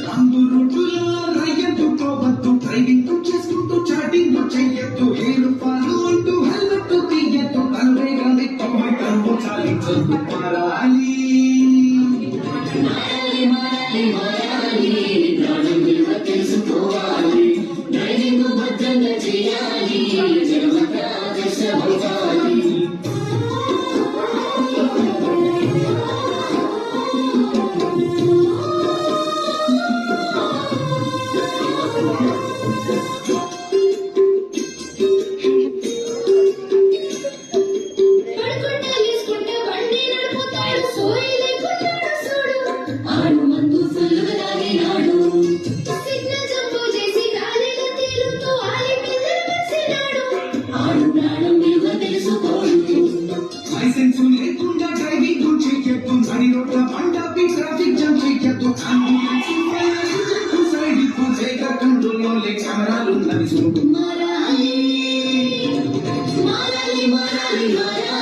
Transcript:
రంగు రోడ్డులో రయ్యట్టుకోవద్దు, డ్రైవింగ్ చేసుకుంటూ చాటింగ్ చెయ్యొద్దు, ఏడు పాలు అంటూ హెల్మెట్ తీయద్దు, తలవేగానే టమాటో చాలించొద్దు. మారాలి ప్రాణం విలువ తెలుసుకోవాలి, డ్రైవింగ్ భద్రంగా చేయాలి, జగమంతా ఆదర్శమవ్వాలి. లైసెన్స్ లేకుండా డ్రైవింగ్ చెయ్యొద్దు, నడి రోడ్ల బండాపి ట్రాఫిక్ జామ్ చెయ్యొద్దు, సైడ్ వేగ కంట్రోల్లో కెమెరాలు నడుచుకుంటూ మారాలి మారాలి మారాలి మారాలి